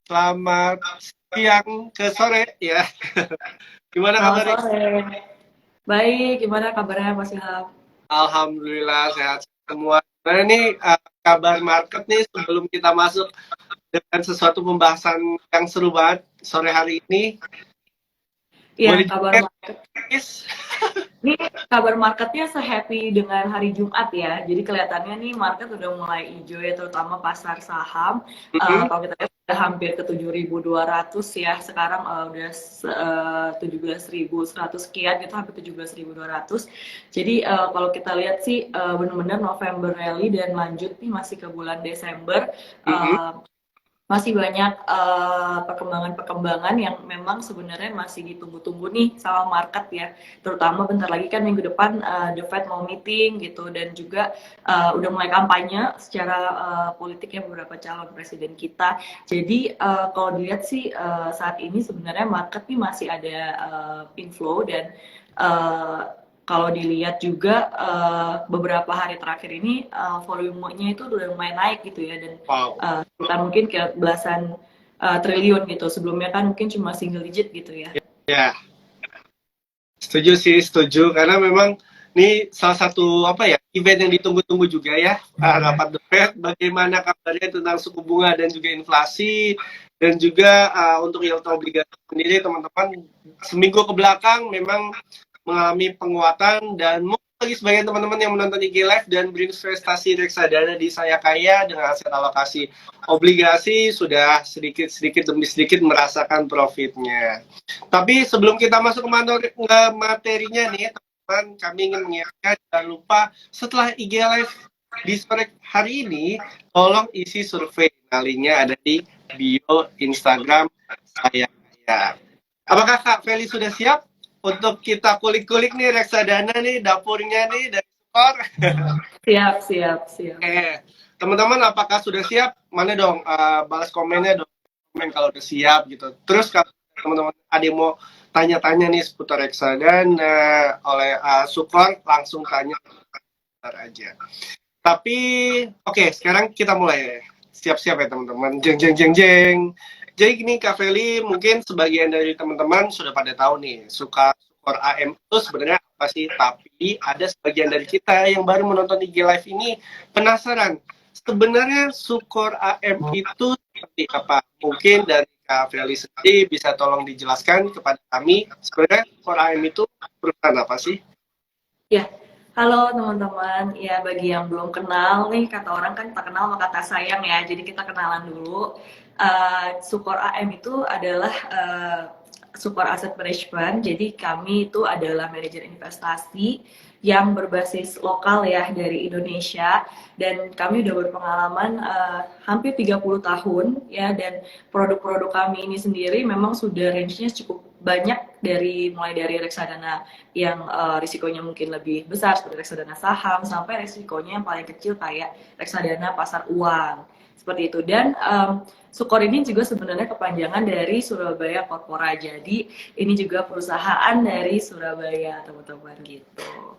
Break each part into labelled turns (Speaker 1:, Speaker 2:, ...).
Speaker 1: Selamat siang ke sore ya. Gimana
Speaker 2: Selamat
Speaker 1: kabarnya?
Speaker 2: sore. Baik, gimana kabarnya Mas Ilham?
Speaker 1: Alhamdulillah sehat semua. Nah ini kabar market nih sebelum kita masuk dengan sesuatu pembahasan yang seru banget sore hari ini.
Speaker 2: Iya,
Speaker 1: Boleh
Speaker 2: kabar
Speaker 1: dicek,
Speaker 2: market.
Speaker 1: guys?
Speaker 2: Ini kabar marketnya sehappy dengan hari Jumat ya. Jadi kelihatannya nih market udah mulai hijau ya, terutama pasar saham.
Speaker 1: Mm-mm.
Speaker 2: Kalau kita lihat udah hampir ke 7.200 ya. Sekarang udah 17.100 sekian gitu, hampir 17.200. Jadi kalau kita lihat sih benar-benar November rally dan lanjut nih masih ke bulan Desember.
Speaker 1: Mm-mm.
Speaker 2: Uh, Masih banyak perkembangan-perkembangan yang memang sebenarnya masih ditunggu-tunggu nih sama market ya. Terutama bentar lagi kan minggu depan The Fed mau meeting gitu, dan juga udah mulai kampanye secara politiknya beberapa calon presiden kita. Jadi kalau dilihat sih saat ini sebenarnya market nih masih ada inflow, dan uh, kalau dilihat juga beberapa hari terakhir ini volumenya itu udah lumayan naik gitu ya, dan
Speaker 1: Wow.
Speaker 2: sekitar mungkin kayak belasan triliun gitu. Sebelumnya kan mungkin cuma single digit gitu ya.
Speaker 1: Ya, setuju sih, setuju. Karena memang ini salah satu apa ya event yang ditunggu-tunggu juga ya, rapat The Fed. Bagaimana kabarnya tentang suku bunga dan juga inflasi, dan juga untuk yield obligasi sendiri, teman-teman. Seminggu ke belakang memang mengalami penguatan, dan mungkin bagi sebagian teman-teman yang menonton IG Live dan berinvestasi reksadana di Saya Kaya dengan aset alokasi obligasi sudah sedikit demi sedikit merasakan profitnya. Tapi sebelum kita masuk ke materinya nih, teman-teman, kami ingin mengingatkan jangan lupa setelah IG Live di sore hari ini, tolong isi survei. Nah, linknya ada di bio Instagram saya. Apakah Kak Feli sudah siap untuk kita kulik-kulik nih reksadana nih, dapurnya nih dari Sukor?
Speaker 2: Siap, siap, siap.
Speaker 1: Teman-teman apakah sudah siap? Mana dong balas komennya dong, komen kalau udah siap gitu. Terus kalau teman-teman ada yang mau tanya-tanya nih seputar reksadana oleh Sukor, langsung tanya aja. Tapi oke, sekarang kita mulai. Siap-siap ya teman-teman. Jeng jeng jeng jeng. Jadi gini Kak Feli, mungkin sebagian dari teman-teman sudah pada tahu nih, Sukor AM itu sebenarnya apa sih? Tapi ada sebagian dari kita yang baru menonton IG Live ini penasaran. Sebenarnya Sukor AM itu seperti apa? Mungkin dari Kak Feli sendiri bisa tolong dijelaskan kepada kami, sebenarnya Sukor AM itu perusahaan apa sih?
Speaker 2: Ya, halo teman-teman. Ya, bagi yang belum kenal nih, kata orang kan tak kenal maka tak sayang ya. Jadi kita kenalan dulu. Sukor AM itu adalah Sukor Asset Management. Jadi kami itu adalah manajer investasi yang berbasis lokal ya dari Indonesia, dan kami udah berpengalaman hampir 30 tahun ya, dan produk-produk kami ini sendiri memang sudah range-nya cukup banyak, dari mulai dari reksadana yang risikonya mungkin lebih besar seperti reksadana saham, sampai risikonya yang paling kecil kayak reksadana pasar uang seperti itu. Dan Sukor ini juga sebenarnya kepanjangan dari Surabaya Corpora, jadi ini juga perusahaan dari Surabaya teman-teman gitu.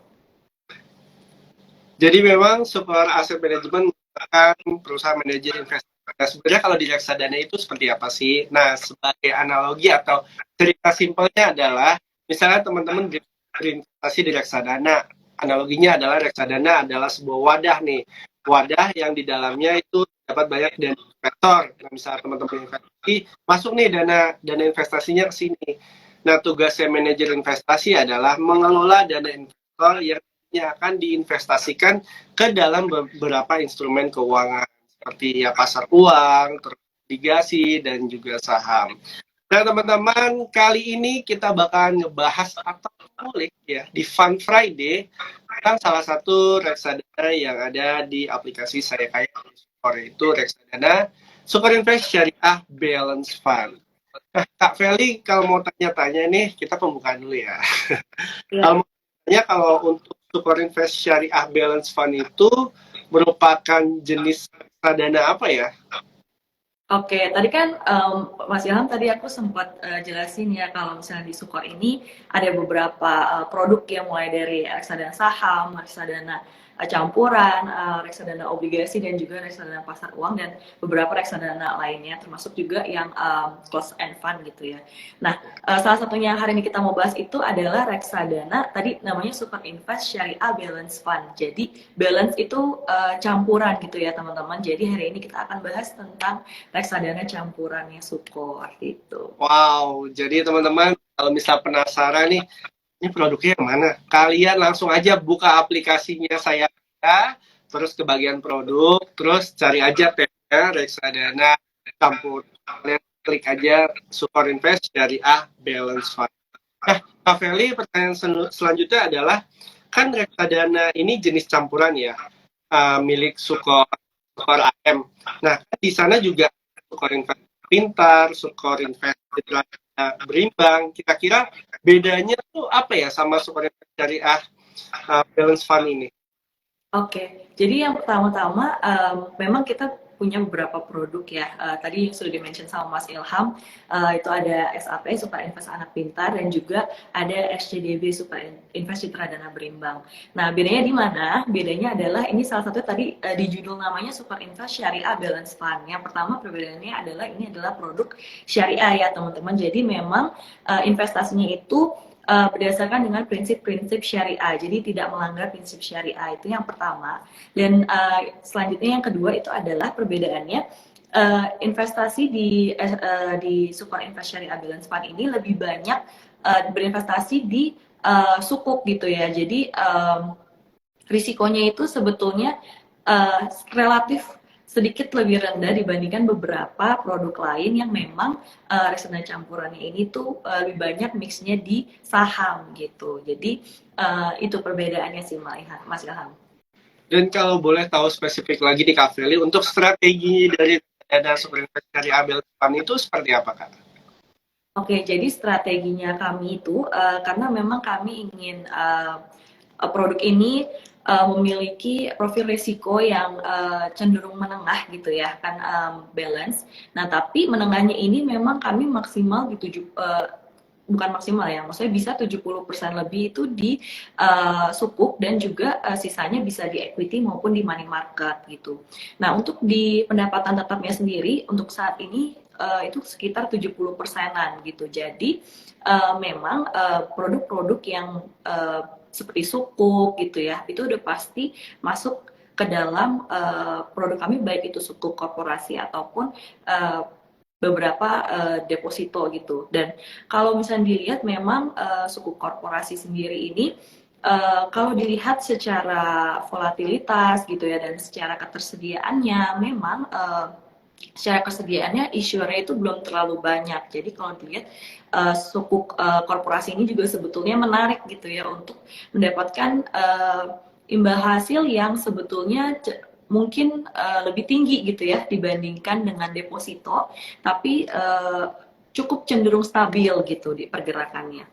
Speaker 1: Jadi memang Super Asset Management merupakan perusahaan manajer investasi. Nah, sebenarnya kalau di reksadana itu seperti apa sih? Nah, sebagai analogi atau cerita simpelnya adalah, misalnya teman-teman berinvestasi di reksadana, analoginya adalah reksadana adalah sebuah wadah nih, wadah yang di dalamnya itu dapat banyak dana investor. Nah, misalnya teman-teman investasi, masuk nih dana investasinya ke sini. Nah, tugasnya manajer investasi adalah mengelola dana investor yang akan diinvestasikan ke dalam beberapa instrumen keuangan seperti ya pasar uang, obligasi, dan juga saham. Nah teman-teman, kali ini kita bakalan ngebahas atau ngulik ya di Fun Friday tentang salah satu reksadana yang ada di aplikasi Saya Kaya, itu reksadana Sukor Invest Syariah Balance Fund. Nah, Kak Feli, kalau mau tanya-tanya nih, kita pembukaan dulu ya.
Speaker 2: Ya.
Speaker 1: Kalau misalnya kalau untuk Super Invest Syariah Balance Fund itu merupakan jenis reksadana apa ya?
Speaker 2: Oke, tadi kan Mas Ilham tadi aku sempat jelasin ya, kalau misalnya di Sukor ini ada beberapa produk yang mulai dari reksadana saham, reksadana campuran, reksadana obligasi dan juga reksadana pasar uang dan beberapa reksadana lainnya termasuk juga yang closed end fund gitu ya. Nah, salah satunya yang hari ini kita mau bahas itu adalah reksadana tadi namanya Super Invest Syariah Balance Fund. Jadi balance itu campuran gitu ya teman-teman. Jadi hari ini kita akan bahas tentang reksadana campurannya Sukor gitu.
Speaker 1: Wow, jadi teman-teman kalau misal penasaran nih, ini produknya yang mana? Kalian langsung aja buka aplikasinya saya, terus ke bagian produk, terus cari aja tabnya reksadana campur. Kalian klik aja Super Invest dari Balance Fund. Nah, Kak Feli, pertanyaan selanjutnya adalah, kan reksadana ini jenis campuran ya, milik Sukor AM. Nah, di sana juga Sukor Invest Pintar, Sukor Invest Berimbang. Kira-kira bedanya tuh apa ya sama Sukor Invest Syariah Balance Fund ini?
Speaker 2: Oke, jadi yang pertama-tama memang kita punya beberapa produk ya. Tadi yang sudah di-mention sama Mas Ilham, itu ada SAP, Super Invest Anak Pintar, dan juga ada SCDB, Super Invest Citra Dana Berimbang. Nah, bedanya di mana? Bedanya adalah ini salah satu tadi di judul namanya Super Invest Syariah Balance Fund. Yang pertama perbedaannya adalah ini adalah produk syariah ya teman-teman. Jadi memang investasinya itu berdasarkan dengan prinsip-prinsip syariah, jadi tidak melanggar prinsip syariah, itu yang pertama. Dan selanjutnya yang kedua itu adalah perbedaannya investasi di Super Invest Syariah Balance Fund ini lebih banyak berinvestasi di sukuk gitu ya, jadi risikonya itu sebetulnya relatif sedikit lebih rendah dibandingkan beberapa produk lain yang memang reksadana campurannya ini tuh lebih banyak mixnya di saham gitu. Jadi itu perbedaannya sih Mas Ilham.
Speaker 1: Dan kalau boleh tahu spesifik lagi di Kak Feli, untuk strategi dari dana Super Invest Syariah Balance Fund itu seperti apa, Kak?
Speaker 2: Oke, jadi strateginya kami itu karena memang kami ingin produk ini memiliki profil risiko yang cenderung menengah gitu ya, kan balance. Nah, tapi menengahnya ini memang kami maksimal di bukan maksimal ya, maksudnya bisa 70% lebih itu di sukuk dan juga sisanya bisa di equity maupun di money market gitu. Nah, untuk di pendapatan tetapnya sendiri untuk saat ini itu sekitar 70%-an gitu. Jadi memang produk-produk yang seperti sukuk gitu ya, itu udah pasti masuk ke dalam produk kami, baik itu sukuk korporasi ataupun beberapa deposito gitu. Dan kalau misalnya dilihat memang sukuk korporasi sendiri ini kalau dilihat secara volatilitas gitu ya dan secara ketersediaannya memang secara kesediaannya issuernya itu belum terlalu banyak. Jadi kalau dilihat sukuk korporasi ini juga sebetulnya menarik gitu ya untuk mendapatkan imbal hasil yang sebetulnya mungkin lebih tinggi gitu ya dibandingkan dengan deposito, tapi cukup cenderung stabil gitu di pergerakannya.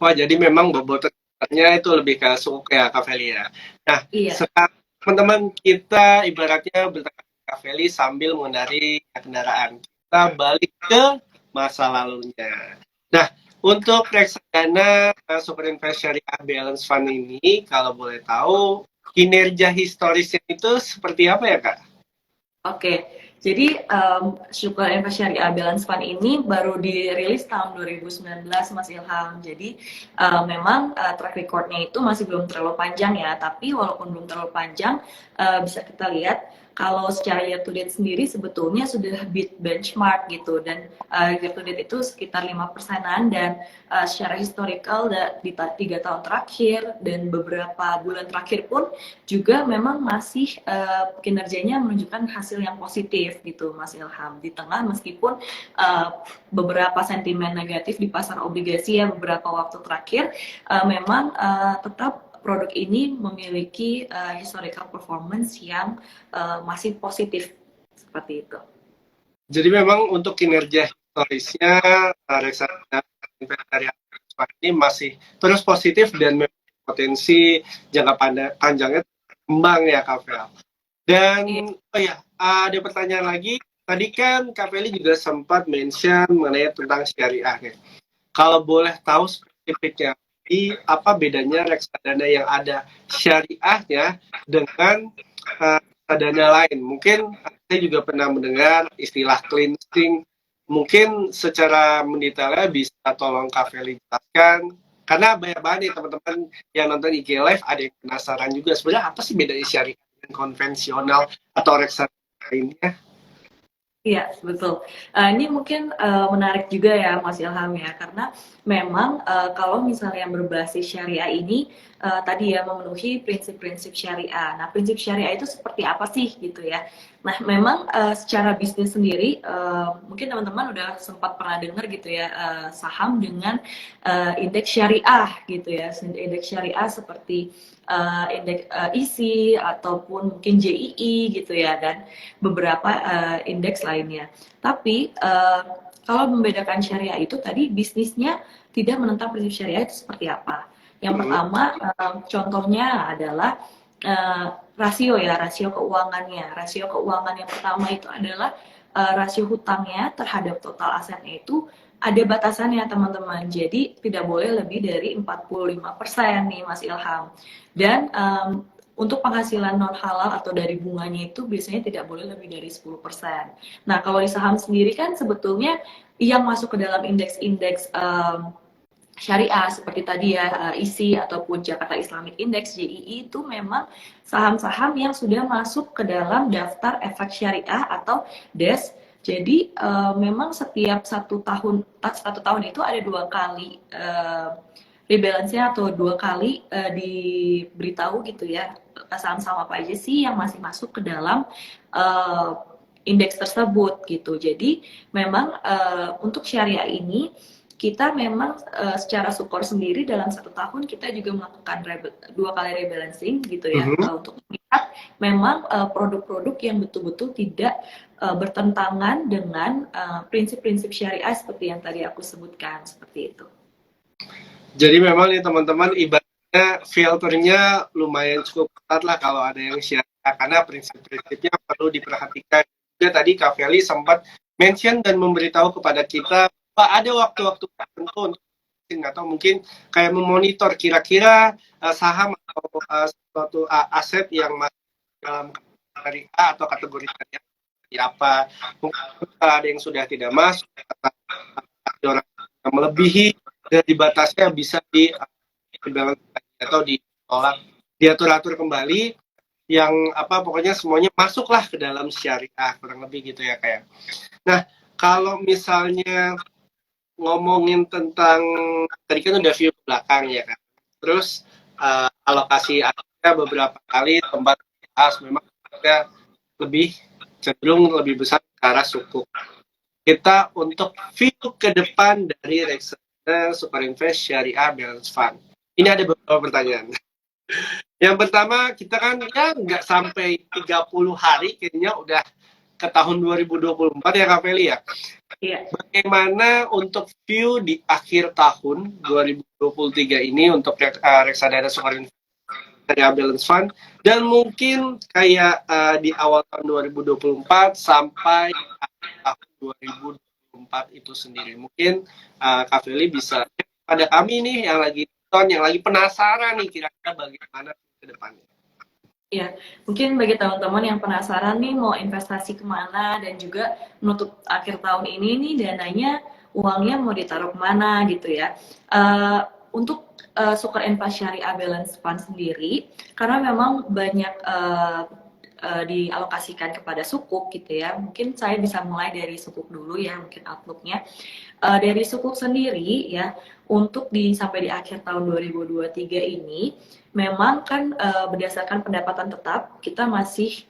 Speaker 1: Wah, jadi memang bobotnya itu lebih ke sukuk ya, Kak Feli ya. Nah,
Speaker 2: Iya.
Speaker 1: sekarang teman-teman kita ibaratnya bertanya Kak Feli sambil mengendarai kendaraan. Kita balik ke masa lalunya. Nah, untuk reksadana Super Invest Syariah Balance Fund ini, kalau boleh tahu, kinerja historisnya itu seperti apa ya, Kak?
Speaker 2: Oke, jadi Super Invest Syariah Balance Fund ini baru dirilis tahun 2019 Mas Ilham. Jadi memang track recordnya itu masih belum terlalu panjang ya, tapi walaupun belum terlalu panjang bisa kita lihat kalau secara year to date sendiri sebetulnya sudah beat benchmark gitu, dan year to date itu sekitar 5%-an, dan secara historical di 3 tahun terakhir dan beberapa bulan terakhir pun juga memang masih kinerjanya menunjukkan hasil yang positif gitu Mas Ilham, di tengah meskipun beberapa sentimen negatif di pasar obligasi ya beberapa waktu terakhir, memang tetap produk ini memiliki historical performance yang masih positif seperti itu.
Speaker 1: Jadi memang untuk kinerja historisnya reksadana investasi ini masih terus positif dan potensi jangka panjangnya kembang ya, Kak Fel. Dan oh ya, ada pertanyaan lagi. Tadi kan Kak Feli juga sempat mention mengenai tentang syariah ya. Kalau boleh tahu spesifiknya, di apa bedanya reksadana yang ada syariahnya dengan reksadana lain. Mungkin saya juga pernah mendengar istilah cleansing. Mungkin secara mendetailnya bisa tolong Kak Feli jelaskan. Karena banyak banget nih teman-teman yang nonton IG Live ada yang penasaran juga. Sebenarnya apa sih bedanya syariah dan konvensional atau reksadana lainnya?
Speaker 2: Iya, betul. Ini mungkin menarik juga ya Mas Ilham ya, karena memang kalau misalnya yang berbasis syariah ini tadi ya memenuhi prinsip-prinsip syariah. Nah, prinsip syariah itu seperti apa sih gitu ya? Nah, memang secara bisnis sendiri mungkin teman-teman udah sempat pernah dengar gitu ya saham dengan indeks syariah gitu ya, indeks syariah seperti indeks ISI ataupun mungkin JII gitu ya, dan beberapa indeks lainnya. Tapi kalau membedakan syariah itu tadi bisnisnya tidak menentang prinsip syariah itu seperti apa. Yang pertama contohnya adalah rasio ya, rasio keuangannya. Rasio keuangan yang pertama itu adalah rasio hutangnya terhadap total asetnya itu ada batasannya teman-teman. Jadi tidak boleh lebih dari 45% nih Mas Ilham. Dan untuk penghasilan non halal atau dari bunganya itu biasanya tidak boleh lebih dari 10%. Nah, kalau di saham sendiri kan sebetulnya yang masuk ke dalam indeks-indeks syariah seperti tadi ya ISI ataupun Jakarta Islamic Index JII itu memang saham-saham yang sudah masuk ke dalam daftar efek syariah atau DES. Jadi memang setiap satu tahun itu ada 2 kali rebalance-nya atau 2 kali diberitahu gitu ya saham-saham apa aja sih yang masih masuk ke dalam indeks tersebut gitu. Jadi memang untuk syariah ini kita memang secara sukor sendiri dalam 1 tahun kita juga melakukan 2 kali rebalancing gitu ya untuk melihat memang produk-produk yang betul-betul tidak bertentangan dengan prinsip-prinsip syariah seperti yang tadi aku sebutkan seperti itu.
Speaker 1: Jadi memang nih teman-teman ibaratnya filternya lumayan cukup ketat lah kalau ada yang syariah karena prinsip-prinsipnya perlu diperhatikan. Juga tadi Kak Feli sempat mention dan memberitahu kepada kita bahwa ada waktu-waktu tertentu untuk atau mungkin kayak memonitor kira-kira saham atau suatu aset yang masuk dalam kategori A atau kategori syariah seperti apa. Mungkin ada yang sudah tidak masuk, ada orang yang melebihi dari batasnya bisa di balance atau ditolak, diatur-atur kembali yang apa pokoknya semuanya masuklah ke dalam syariah kurang lebih gitu ya kayak. Nah kalau misalnya ngomongin tentang tadi kan udah view ke belakang ya kan, terus alokasi ada beberapa kali tempat bahas memang ada lebih cenderung lebih besar ke arah suku. Kita untuk view ke depan dari reksadana Super Invest Syariah Balance Fund. Ini ada beberapa pertanyaan. Yang pertama, kita kan ya nggak sampai 30 hari kayaknya udah ke tahun 2024 ya Kak Feli ya.
Speaker 2: Iya.
Speaker 1: Bagaimana untuk view di akhir tahun 2023 ini untuk reksadana Super Invest Syariah Balance Fund dan mungkin kayak di awal tahun 2024 sampai tahun 2024 itu sendiri. Mungkin Kak Feli bisa pada kami nih yang lagi nonton, yang lagi penasaran nih kira-kira bagaimana ke depannya.
Speaker 2: Ya, mungkin bagi teman-teman yang penasaran nih mau investasi kemana dan juga menutup akhir tahun ini nih dananya uangnya mau ditaruh kemana gitu ya. Untuk Sukor Invest Syariah Balance Fund sendiri, karena memang banyak dialokasikan kepada sukuk gitu ya. Mungkin saya bisa mulai dari sukuk dulu ya, mungkin outlooknya. Dari sukuk sendiri ya, untuk sampai di akhir tahun 2023 ini, memang kan berdasarkan pendapatan tetap, kita masih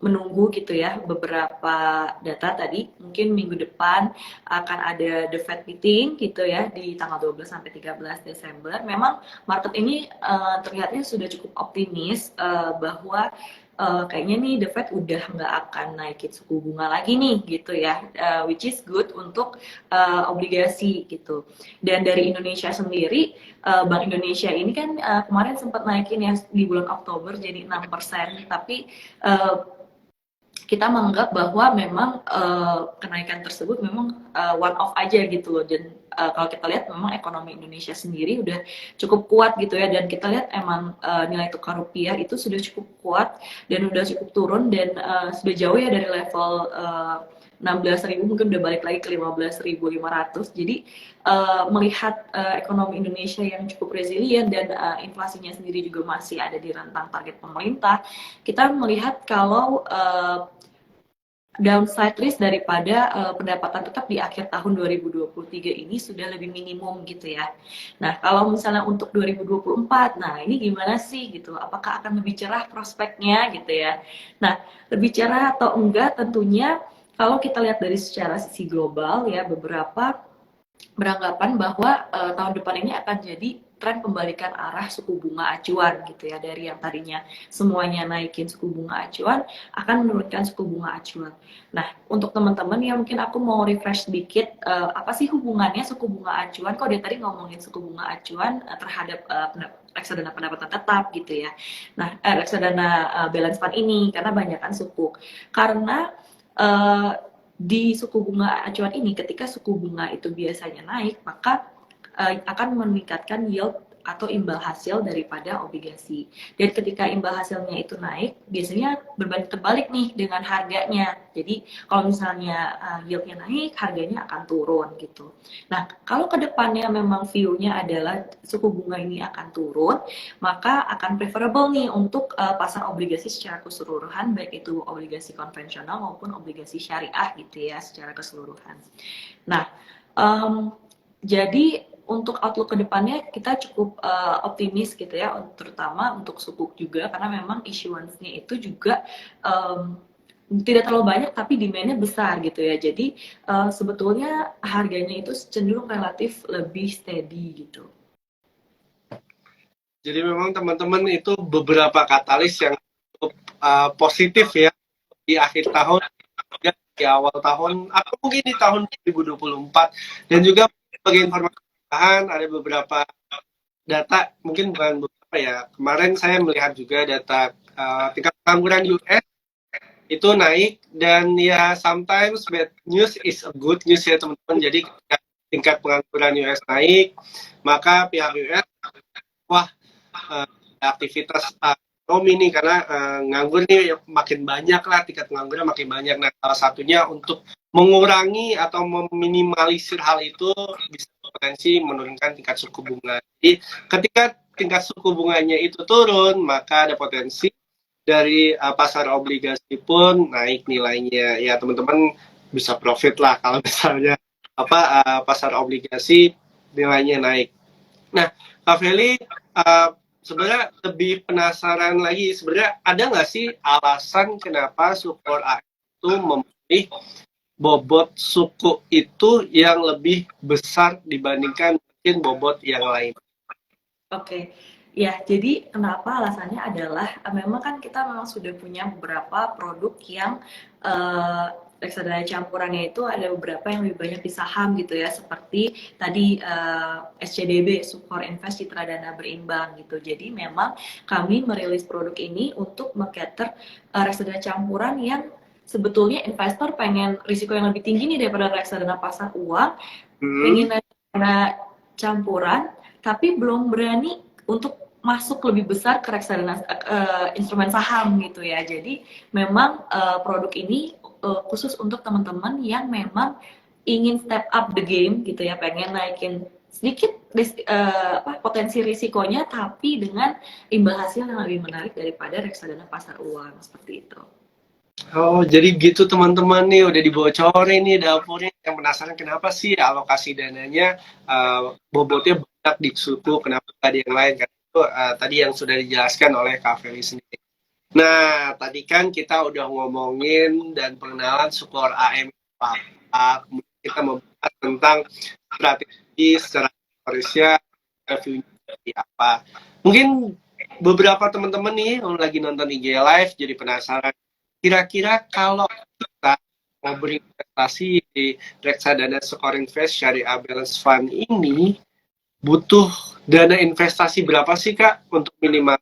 Speaker 2: menunggu gitu ya beberapa data tadi. Mungkin minggu depan akan ada the Fed meeting gitu ya di tanggal 12 sampai 13 Desember. Memang market ini terlihatnya sudah cukup optimis bahwa kayaknya nih the Fed udah nggak akan naikin suku bunga lagi nih gitu ya, which is good untuk obligasi gitu. Dan dari Indonesia sendiri, Bank Indonesia ini kan kemarin sempat naikin ya di bulan Oktober jadi 6%, tapi kita menganggap bahwa memang kenaikan tersebut memang one off aja gitu loh, dan kalau kita lihat memang ekonomi Indonesia sendiri udah cukup kuat gitu ya, dan kita lihat emang nilai tukar rupiah itu sudah cukup kuat dan udah cukup turun, dan sudah jauh ya dari level 16.000, mungkin udah balik lagi ke 15.500. Jadi melihat ekonomi Indonesia yang cukup resilient dan inflasinya sendiri juga masih ada di rentang target pemerintah, kita melihat kalau downside risk daripada pendapatan tetap di akhir tahun 2023 ini sudah lebih minimum gitu ya. Nah, kalau misalnya untuk 2024, nah ini gimana sih gitu? Apakah akan lebih cerah prospeknya gitu ya? Nah, lebih cerah atau enggak tentunya kalau kita lihat dari secara sisi global ya, beberapa beranggapan bahwa tahun depan ini akan jadi tren pembalikan arah suku bunga acuan gitu ya, dari yang tadinya semuanya naikin suku bunga acuan akan menurunkan suku bunga acuan. Nah, untuk teman-teman ya, mungkin aku mau refresh sedikit apa sih hubungannya suku bunga acuan, kok dari tadi ngomongin suku bunga acuan terhadap reksadana pendapatan tetap gitu ya. Nah, reksadana balance fund ini karena banyakkan suku. Karena di suku bunga acuan ini, ketika suku bunga itu biasanya naik, maka akan meningkatkan yield atau imbal hasil daripada obligasi. Dan ketika imbal hasilnya itu naik, biasanya berbanding terbalik nih dengan harganya. Jadi kalau misalnya yieldnya naik, harganya akan turun gitu. Nah, kalau kedepannya memang view-nya adalah suku bunga ini akan turun, maka akan preferable nih untuk pasar obligasi secara keseluruhan, baik itu obligasi konvensional maupun obligasi syariah gitu ya, secara keseluruhan. Nah, jadi untuk outlook kedepannya kita cukup optimis gitu ya, terutama untuk sukuk juga, karena memang issuance-nya itu juga tidak terlalu banyak tapi demand-nya besar gitu ya. Jadi sebetulnya harganya itu cenderung relatif lebih steady gitu.
Speaker 1: Jadi memang teman-teman itu beberapa katalis yang cukup positif ya di akhir tahun, di awal tahun, atau mungkin di tahun 2024. Dan juga sebagai informasi tambahan, ada beberapa data, mungkin bukan beberapa ya, kemarin saya melihat juga data tingkat pengangguran US itu naik, dan ya sometimes bad news is a good news ya teman-teman. Jadi ketika tingkat pengangguran US naik, maka pihak US, wah, aktivitas ekonomi nih, karena nganggur nih makin banyak lah, tingkat pengangguran makin banyak. Nah, salah satunya untuk mengurangi atau meminimalisir hal itu bisa potensi menurunkan tingkat suku bunga. Jadi ketika tingkat suku bunganya itu turun, maka ada potensi dari pasar obligasi pun naik nilainya. Ya teman-teman bisa profit lah kalau misalnya pasar obligasi nilainya naik. Nah, Kak Feli, sebenarnya lebih penasaran lagi, sebenarnya ada nggak sih alasan kenapa Sukor AS itu memilih bobot suku itu yang lebih besar dibandingkan mungkin bobot yang lain?
Speaker 2: Oke, ya jadi kenapa alasannya adalah memang kan kita memang sudah punya beberapa produk yang reksadana campurannya itu ada beberapa yang lebih banyak di saham gitu ya, seperti tadi SCBB, Sukor Invest Citra Dana Berimbang gitu. Jadi memang kami merilis produk ini untuk mengcater reksadana campuran yang sebetulnya investor pengen risiko yang lebih tinggi nih daripada reksadana pasar uang, pengen dana campuran tapi belum berani untuk masuk lebih besar ke reksadana instrumen saham gitu ya. Jadi memang produk ini khusus untuk teman-teman yang memang ingin step up the game gitu ya, pengen naikin sedikit potensi risikonya tapi dengan imbal hasil yang lebih menarik daripada reksadana pasar uang, seperti itu.
Speaker 1: Oh, jadi gitu teman-teman nih, udah dibocorin nih dapurnya. Yang penasaran kenapa sih alokasi dananya bobotnya banyak di suku, kenapa nggak di yang lain? Karena itu tadi yang sudah dijelaskan oleh Kak Feli sendiri. Nah, tadi kan kita udah ngomongin dan pengenalan Sukor AM apa. Kemudian kita membahas tentang strategi secara historisnya, reviewnya seperti apa. Mungkin beberapa teman-teman nih yang lagi nonton IG Live jadi penasaran, kira-kira kalau kita mau berinvestasi di reksadana Sukor Invest Syariah Balance Fund ini, butuh dana investasi berapa sih Kak untuk minimal?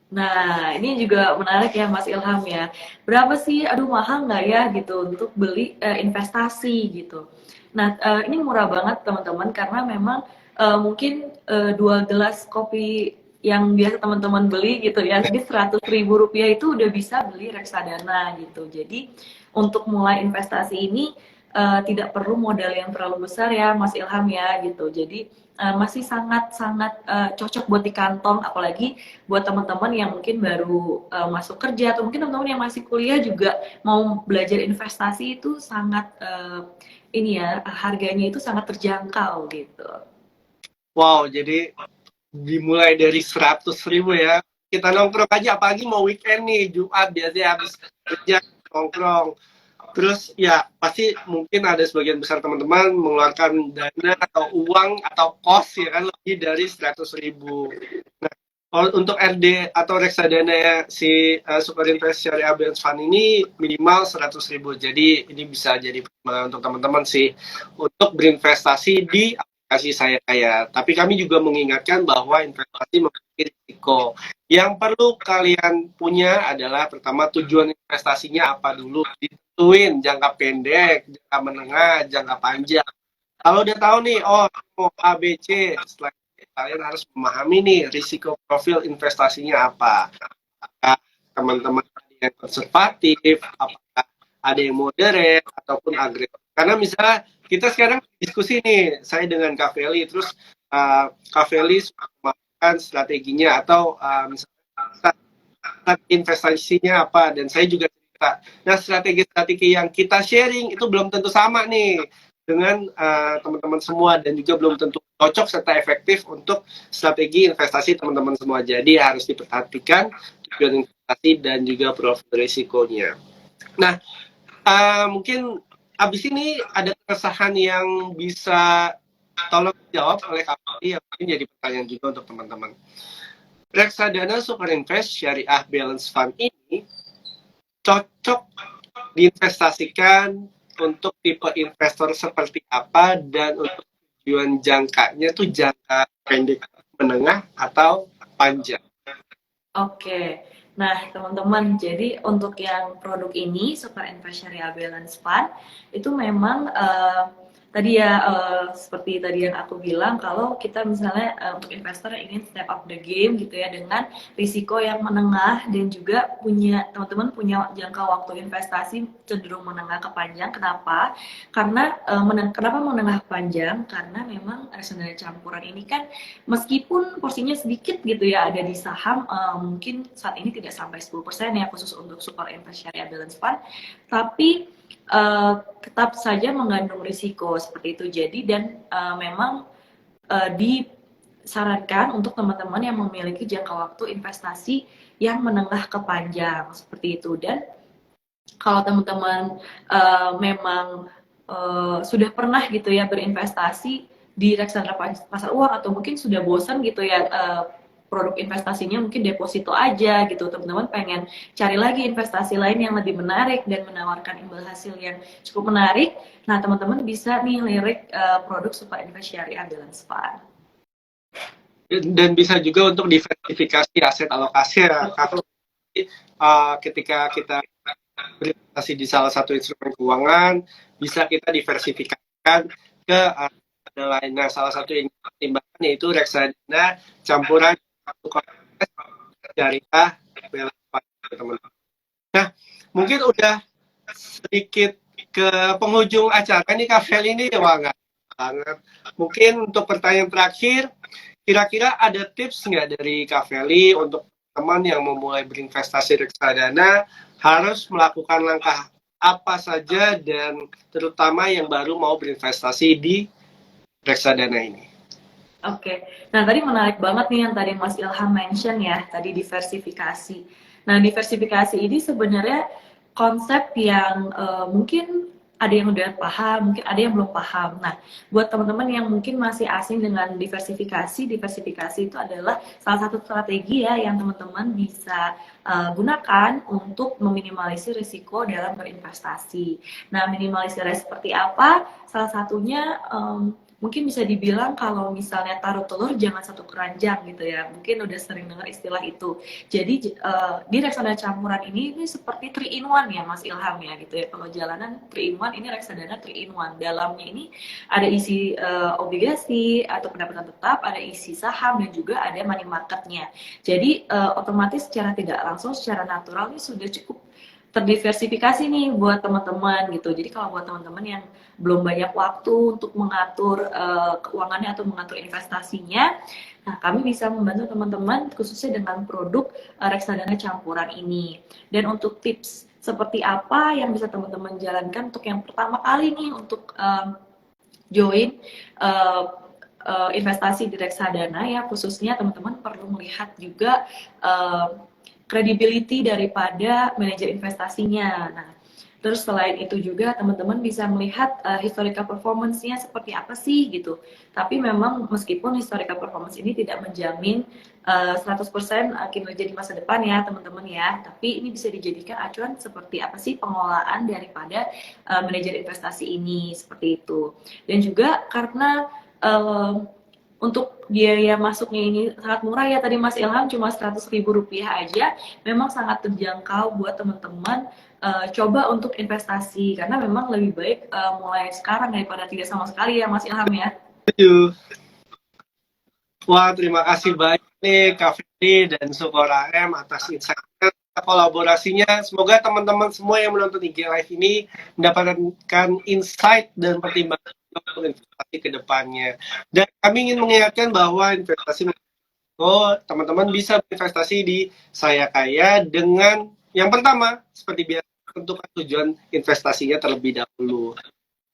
Speaker 2: Nah, ini juga menarik ya Mas Ilham ya. Berapa sih, aduh mahal nggak ya gitu untuk beli investasi gitu. Nah, ini murah banget teman-teman karena memang mungkin 2 gelas kopi yang biasa teman-teman beli gitu ya, di 100.000 rupiah itu udah bisa beli reksadana gitu. Jadi untuk mulai investasi ini tidak perlu modal yang terlalu besar ya, Mas Ilham ya gitu. Jadi masih sangat-sangat cocok buat di kantong, apalagi buat teman-teman yang mungkin baru masuk kerja atau mungkin teman-teman yang masih kuliah juga mau belajar investasi itu sangat ini ya harganya itu sangat terjangkau gitu.
Speaker 1: Wow, jadi dimulai dari 100.000 ya. Kita nongkrong aja, apalagi mau weekend nih, Jumat biasanya habis kerja nongkrong. Terus ya pasti mungkin ada sebagian besar teman-teman mengeluarkan dana atau uang atau kos ya kan lebih dari 100.000. Nah, untuk RD atau reksadana ya, si Super Invest Syariah Balance Fund ini minimal 100.000. Jadi ini bisa jadi pertimbangan untuk teman-teman sih untuk berinvestasi di aplikasi saya kaya. Tapi kami juga mengingatkan bahwa investasi memiliki risiko. Yang perlu kalian punya adalah pertama tujuan investasinya apa dulu. Ditentuin jangka pendek, jangka menengah, jangka panjang. Kalau udah tahu nih, oh mau A, B, C, setelah kalian harus memahami nih risiko profil investasinya apa. Apakah teman-teman ada yang konservatif, apakah ada yang moderate ataupun agresif. Karena misalnya kita sekarang diskusi nih, saya dengan Kak Feli, terus Kak Feli melakukan strateginya atau misalnya investasinya apa, dan saya juga cerita. Nah, strategi-strategi yang kita sharing itu belum tentu sama nih dengan teman-teman semua dan juga belum tentu cocok serta efektif untuk strategi investasi teman-teman semua. Jadi harus diperhatikan tujuan investasi dan juga profil risikonya. Nah, mungkin abis ini ada keresahan yang bisa tolong dijawab oleh Kapolri yang mungkin jadi pertanyaan juga untuk teman-teman. Reksadana Super Invest Syariah Balance Fund ini cocok diinvestasikan untuk tipe investor seperti apa dan untuk tujuan jangkanya tuh jangka pendek, menengah atau panjang.
Speaker 2: Oke, nah teman-teman, jadi untuk yang produk ini Super Invest Syariah Balance Fund itu memang tadi ya seperti tadi yang aku bilang kalau kita misalnya untuk investor yang ingin step up the game gitu ya dengan risiko yang menengah dan juga punya teman-teman punya jangka waktu investasi cenderung menengah ke panjang. Kenapa? Karena kenapa menengah ke panjang? Karena memang reksadana campuran ini kan meskipun porsinya sedikit gitu ya ada di saham mungkin saat ini tidak sampai 10% ya khusus untuk Super Invest Syariah Balance Fund, tapi tetap saja mengandung risiko seperti itu. Jadi dan memang disarankan untuk teman-teman yang memiliki jangka waktu investasi yang menengah ke panjang seperti itu. Dan kalau teman-teman memang sudah pernah gitu ya berinvestasi di reksadana pasar uang atau mungkin sudah bosan gitu ya produk investasinya mungkin deposito aja gitu, teman-teman pengen cari lagi investasi lain yang lebih menarik dan menawarkan imbal hasil yang cukup menarik, nah teman-teman bisa nih lirik produk Super Invest Syariah Balance Fund.
Speaker 1: Dan bisa juga untuk diversifikasi aset alokasi ya. Kalau ketika kita berinvestasi di salah satu instrumen keuangan, bisa kita diversifikasikan ke lain. Nah, salah satu yang pertimbangan yaitu reksadana campuran syariah teman-teman. Nah, mungkin udah sedikit ke penghujung acara nih Kak Feli ini, wah nggak banget. Mungkin untuk pertanyaan terakhir, kira-kira ada tips nggak dari Kak Feli untuk teman yang memulai berinvestasi reksadana harus melakukan langkah apa saja dan terutama yang baru mau berinvestasi di reksadana ini?
Speaker 2: Oke, nah tadi menarik banget nih yang tadi Mas Ilham mention ya, tadi diversifikasi. Nah diversifikasi ini sebenarnya konsep yang mungkin ada yang udah paham, mungkin ada yang belum paham. Nah, buat teman-teman yang mungkin masih asing dengan diversifikasi, diversifikasi itu adalah salah satu strategi ya yang teman-teman bisa gunakan untuk meminimalisir risiko dalam berinvestasi. Nah, minimalisirnya seperti apa? Salah satunya mungkin bisa dibilang kalau misalnya taruh telur jangan satu keranjang gitu ya. Mungkin udah sering dengar istilah itu. Jadi di reksadana campuran ini seperti 3 in 1 ya Mas Ilham ya gitu ya. Kalau jalanan 3 in 1, ini reksadana 3 in 1. Dalamnya ini ada isi obligasi atau pendapatan tetap, ada isi saham, dan juga ada money marketnya. Jadi otomatis secara tidak langsung, secara natural ini sudah cukup terdiversifikasi nih buat teman-teman gitu. Jadi kalau buat teman-teman yang belum banyak waktu untuk mengatur keuangannya atau mengatur investasinya, nah kami bisa membantu teman-teman khususnya dengan produk reksadana campuran ini. Dan untuk tips seperti apa yang bisa teman-teman jalankan untuk yang pertama kali nih untuk join investasi di reksadana ya, khususnya teman-teman perlu melihat juga credibility daripada manajer investasinya. Nah, terus selain itu juga teman-teman bisa melihat historical performance-nya seperti apa sih gitu. Tapi memang meskipun historical performance ini tidak menjamin 100% kinerja di masa depan ya teman-teman ya. Tapi ini bisa dijadikan acuan seperti apa sih pengelolaan daripada manajer investasi ini, seperti itu. Dan juga karena untuk biaya masuknya ini sangat murah ya, tadi Mas Ilham cuma Rp100.000 aja, memang sangat terjangkau buat teman-teman coba untuk investasi, karena memang lebih baik mulai sekarang daripada tidak sama sekali ya Mas Ilham ya.
Speaker 1: Wah, terima kasih banyak nih Kak Feli dan Sukor AM atas insight-nya, kolaborasinya. Semoga teman-teman semua yang menonton IG Live ini mendapatkan insight dan pertimbangan untuk investasi ke depannya. Dan kami ingin mengingatkan bahwa investasi teman-teman bisa berinvestasi di Saya Kaya dengan yang pertama, seperti biasa, tentukan tujuan investasinya terlebih dahulu.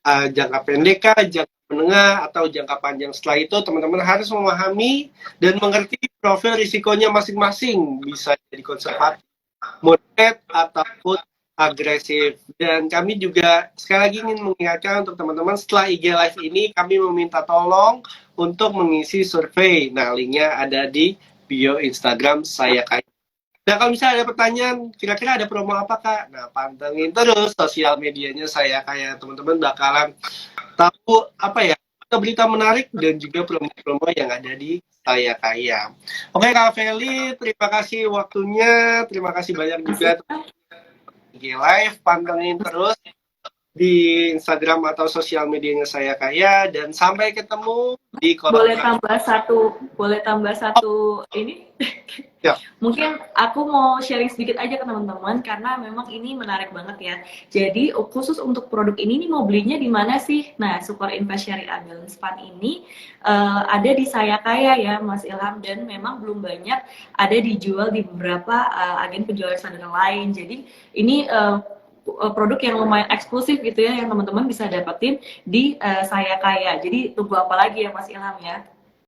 Speaker 1: Jangka pendek, jangka menengah, atau jangka panjang. Setelah itu teman-teman harus memahami dan mengerti profil risikonya masing-masing. Bisa jadi konservatif, moderate, ataupun agresif. Dan kami juga sekali lagi ingin mengingatkan untuk teman-teman, setelah IG Live ini kami meminta tolong untuk mengisi survei. Nah, linknya ada di bio Instagram Saya Kaya. Nah, kalau misalnya ada pertanyaan, kira-kira ada promo apa, Kak? Nah, pantengin terus sosial medianya Saya Kaya. Teman-teman bakalan tahu apa ya, berita menarik dan juga promo-promo yang ada di Saya Kaya. Oke, Kak Feli, terima kasih waktunya. Terima kasih banyak juga di Live. Pantengin terus di Instagram atau sosial medianya Saya Kaya, dan sampai ketemu di
Speaker 2: boleh tambah satu ini
Speaker 1: ya.
Speaker 2: Mungkin aku mau sharing sedikit aja ke teman-teman karena memang ini menarik banget ya. Jadi khusus untuk produk ini nih mau belinya di mana sih? Nah, Sukor Invest Syariah Balance Fund ini ada di Saya Kaya ya Mas Ilham, dan memang belum banyak ada dijual di beberapa agen penjual reksadana lain. Jadi ini produk yang lumayan eksklusif gitu ya, yang teman-teman bisa dapetin di Saya Kaya. Jadi tunggu apa lagi ya Mas Ilham ya.